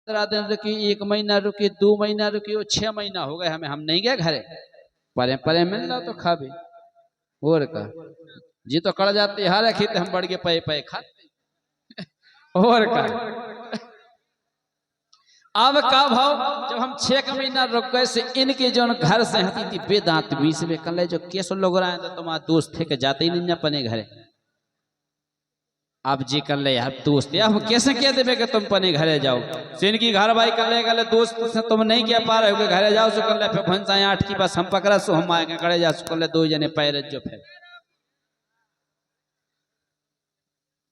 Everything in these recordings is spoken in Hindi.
दिन रुकी, 1 महीना रुकी, 2 महीना रुकी, 6 महीना हो गए हमें, हम नहीं गए घरे। परे परे मिल रहा तो खा भी और का जी तो कड़ जाते हारे खीते हम बढ़ के पे पे खाते और का। अब का भाव जब हम 6 महीना रुक गए से इनके जो घर से हती थी बेदांत बीस में कल जो केस लोग रहे तो तुम्हारा दोस्त थे के जाते ही नहीं अपने घरे। अब जी कर ले यार दोस्त यार हम कैसे कह देवे कि तुम पने घरे जाओ सिन की घर भाई कर ले गले दोस्त से तुम नहीं कह पा रहे हो कि घरे जाओ सो कर ले फिर भंसा 8 की बस हम पकड़ा सो हम आए घरे जा सो कर ले 2 जने पैर जो फिर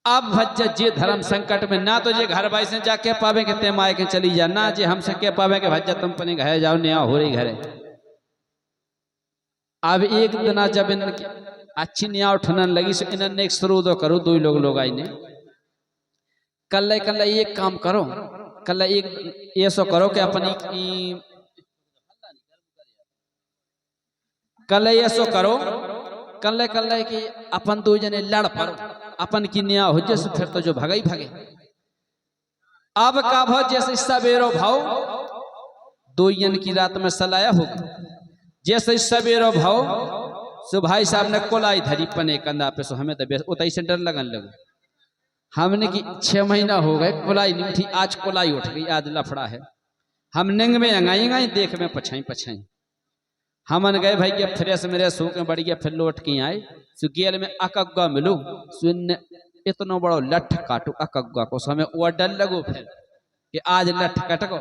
अब भज्ज जे धर्म संकट में ना तो जे घर भाई से जाके पावे के ते माए के चली जा ना जे हमसे कह पावे के भज्जा तुम पने घरे जाओ नया हो रही घरे। अब एक दिन जब इन अच्छी न्या उठने लगी सो इन्होंने एक शुरू दो करो 2 लोग आई ने कल एक काम करो कल एक ये सो करो कि अपनी कल ये सो करो कल कि अपन 2 जने लड़ पड़ो अपन की न्या हो जैसे फिर तो जो भगाई भगे। अब का भाव जैसे सवेरो भाव 2 जन की रात में सलाया होगा जैसे सवेरो भाव सो भाई साहब ने कोलाई धरी पने कंधा पे सो हमें तो उतई से डर लगन लगो। हमने कि 6 महीना हो गए कोलाई नहीं उठी आज कोलाई उठ गई आज लफड़ा है। हम निंग में अंगाई देख में पछाई हमन गए भाई के फ्रेश मेरे सो के बढ़ गया फिर लौट के आए सुगेल में अकग्गा मिलू सुन इतना बड़ा लठ काटू अकग्गा को हमें वो डर लगो फिर कि आज लठ कटको।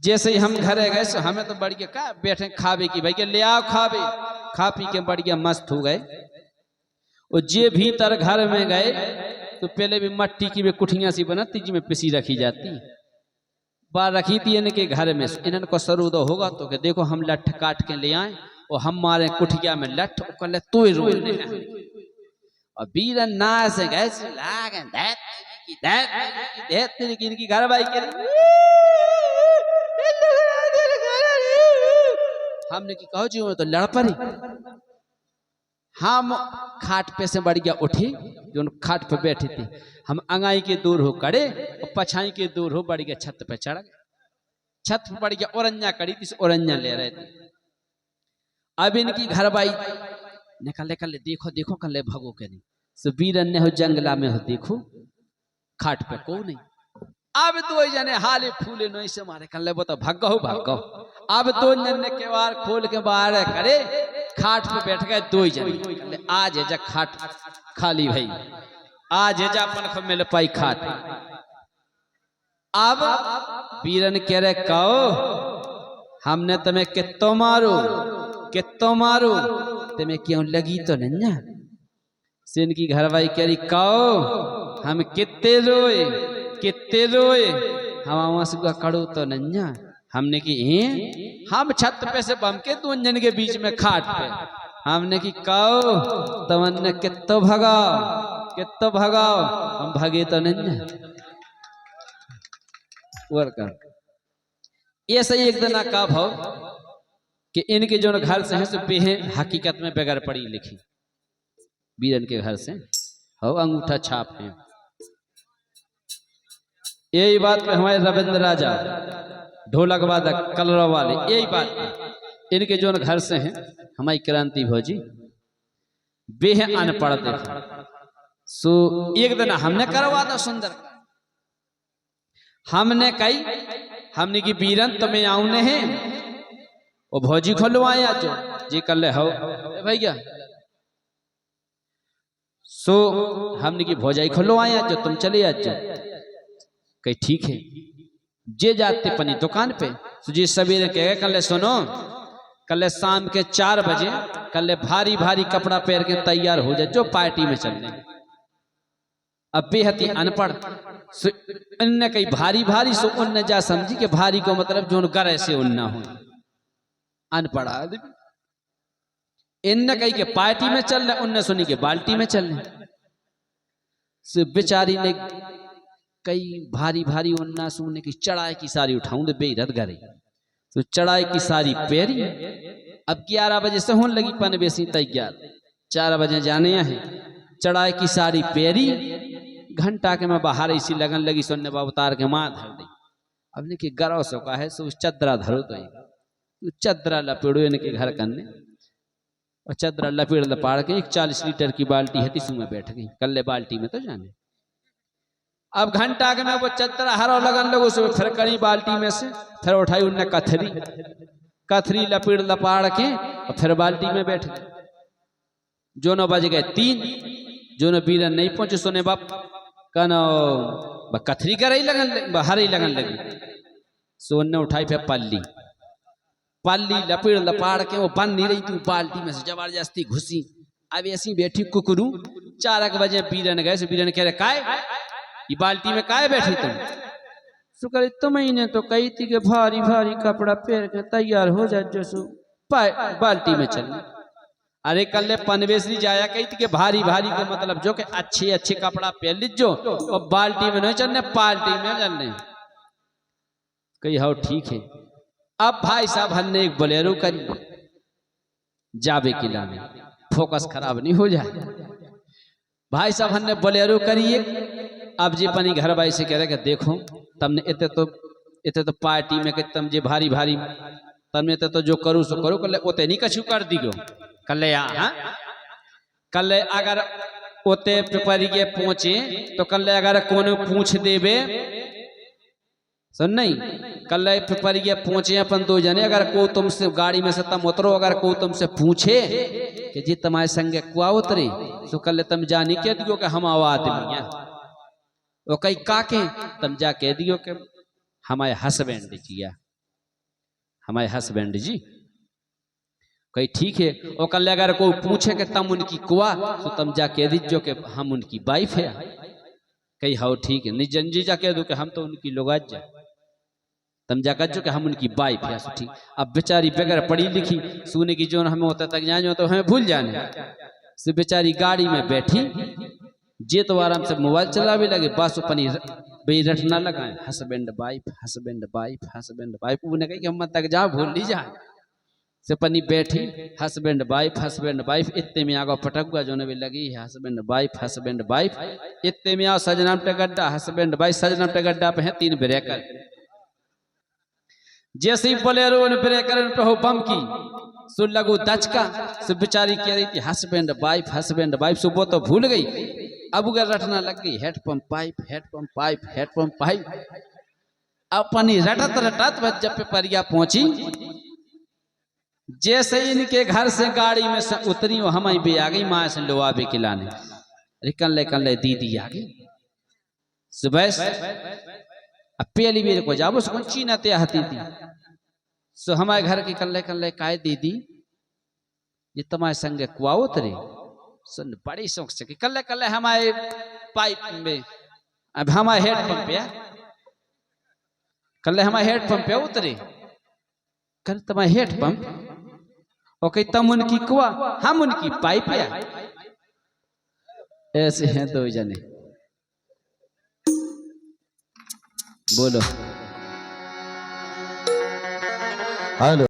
जैसे ही हम घरे गए सो हमें तो बढ़ गया का बैठे खावे की भाई के ले आओ खावे खा पी के बढ़ गया मस्त हो गए। और जे भीतर घर में गए तो पहले भी मट्टी की कुठियां सी बनाती जिसमें पिसी रखी जाती बार रखी थी इनके घर में इन्हन को सरू दो होगा तो कि देखो हम लठ काट के ले आए और हम मारे कुठिया में लठ कल तो रोने और बीर ना से गए इनकी घर भाई के हमने की कहो जी तो लड़ पड़ी। हम खाट पे से बढ़ गया उठी जो खाट पे बैठी थी हम अंगाई के दूर हो कड़े और पछाई के दूर हो बढ़ गया छत पे चढ़ गए। छत पे बढ़ गया ओरंजा कड़ी थी ओरंजा ले रहे थे। अब इनकी घर बाई निकल कल देखो कल भगो के नहीं सो बीरन ने हो जंगला में हो देखो खाट पे को नहीं। अब 2 जने हाले फूले नहीं से मारे कल वो तो भागो अब 2 जने केवार खोल के बाहर करे खाट पे बैठ गए 2 जने आज जा खाट खाली भाई आज जा अपन को मिल पाई खाट। अब बीरन कह रहे कहो हमने तुम्हें कितो मारो तुम्हें क्यों लगी तो नहीं सिन की घर भाई कह रही कहो हम कितने रोए हम आंसू कड़ो तो नहीं हमने की हम छत पे से बम के 2 जन के बीच में खाट पे हमने की कहो तमन्ने कितो भगाओ हम भगे तो नहीं वर्कर। ये सही एक दिन का भाव कि इनके जो घर से हैं सो बेहे हकीकत में बगैर पढ़ी लिखी बीरन के घर से हो अंगूठा छाप है। यही बात पे हमारे रविंद्र राजा ढोलक वादक कलर वाले यही बात इनके जो घर से हैं हमारी क्रांति भौजी बेह अनपढ़ देखो सो एक दिन हमने करवा दो सुंदर हमने कही हमने की बीरन तुम्हें आउने हैं और भौजी खोलवाया जो जी कर ले हो भैया सो हमने की भौजाई खोलवाया जो तुम चले आज कही ठीक है जे जाते पनी दुकान पे जी सवेरे कहे कल सुनो कल शाम के 4 बजे कल भारी कपड़ा पहन के तैयार हो जाए जो पार्टी में चलने। अब बेहद ही अनपढ़ उनने कही भारी सो उनने जा समझी कि भारी को मतलब जो गरे से उन्ना हो अनपढ़ आदमी इनने कही कि पार्टी में चल रहे उनने सुनी कि बाल्टी में चल रहे बेचारी ने कई भारी उन्ना सुनने की चढ़ाई की सारी उठाऊं दे बेरत गरे तो चढ़ाई की सारी पेरी। अब 11 बजे से होने लगी पन बेसी तैयार 4 बजे जाने हैं चढ़ाई की सारी पेरी घंटा के मैं बाहर इसी लगन लगी सोने बाबू उतार के माँ धर दी। अब ने कि गरौ सो का है सो चदरा धरो तो चदरा लपेड़ो इनके घर करने और चदरा लपेड़ लपाड़ के 40 लीटर की बाल्टी है तीसू में बैठ गई। कल्ले बाल्टी में तो जाने अब घंटा के मैं वो चदरा हरो लगन लगो सो फिर करी बाल्टी में से फिर उठाई उनने कथरी लपेड़ लपाड़ के और फिर बाल्टी में बैठ गए। जो न बज गए 3 जो न बीरन नहीं पहुंचे सोने बाप कनो कथरी कर ही लगन बाहर ही लगन लगी। सोन ने उठाई फिर पल्ली लपेड़ लपाड़ के वो बन नहीं रही थी बाल्टी में से जबरदस्ती घुसी। अब ऐसी बैठी कुकरू 4 बजे बीरन गए। बीरन कह रहे काय ये बाल्टी में काय बैठी तुम? सु करे तुम्हें तो कही थी कि भारी भारी कपड़ा पहन के तैयार हो जा जो बाल्टी में चल। अरे कल पनवेसरी जाया कही थी कि भारी भारी का मतलब जो कि अच्छे अच्छे कपड़ा पहन लीजो और बाल्टी में नहीं चलने पार्टी में चलने। कही हाँ ठीक है। अब भाई साहब हमने एक बोलेरो करी जावे के लाने फोकस खराब नहीं हो जाए। भाई साहब हमने बोलेरो करी अब जी पनी घर भाई से कह रहे कि देखो तमने इतने तो पार्टी में तम जे भारी भारी तमने तो जो करू सो करो कल ओते नहीं कछु कर दियो कल कल अगर ओते पेपर के पहुंचे तो कल अगर कोनो पूछ देवे सुन नहीं कल पेपर के पहुंचे अपन 2 जने अगर को तुमसे गाड़ी में से तम उतरो अगर को तुमसे पूछे कि जी तुम्हारे संगे कुआ उतरे तो कल तुम जानी कह दियो कि हम आवाज आदमी वो कई काके तुम जा कह दियो कि हमारे हस्बैंड जिया हमारे हस्बैंड जी। कही ठीक है। वो कल अगर कोई पूछे कि तुम उनकी कुआ तो तुम जा कह दीजियो कि हम उनकी वाइफ है। कही हाँ ठीक है। निजन जी जा कह दो कि हम तो उनकी लोग जा तुम जा कह कि हम उनकी वाइफ है। ठीक अब बेचारी बगैर पढ़ी लिखी सुने की जो हमें होता तक जाए तो हमें भूल जाने से बेचारी गाड़ी में बैठी जे तो आराम से मोबाइल चला भी लगे बस अपनी रटना लगाए हस्बैंड वाइफ उन्हें कही कि हम तक जा भूल ली जाए से पनी बैठी हस्बैंड वाइफ इतने में आगो पटक हुआ जो भी लगी है हस्बैंड वाइफ इतने में आओ सजनाम पे गड्ढा हस्बैंड वाइफ सजनाम पे गड्ढा पे है 3 ब्रेकर जैसे ही बोलेरो ब्रेकर पे हो बम की सुन लगो दचका से बेचारी कह रही थी हस्बैंड वाइफ सुबह तो भूल गई। अब अगर रटना लग गई हेड पंप पाइप अपनी रटत जब पे परिया पहुंची जैसे इनके घर से गाड़ी में से उतरी वो हमारी भी आ गई माँ से लोहा भी खिलाने। अरे कल ले दीदी आ गई सुबह अब पहली बेर को जाबो उसको चीना ते आती थी सो हमारे घर की कल काय दीदी ये तुम्हारे संगे कुआ उतरे सुन बड़ी शौक से कल हमारे पाइप में अब हमारे हेड पंप पे कल हमारे हेड पंप पे उतरे कल तुम्हारे हेड पंप ओके तुम उनकी कुआ हम उनकी पाइप है। ऐसे हैं 2 जने बोलो हेलो।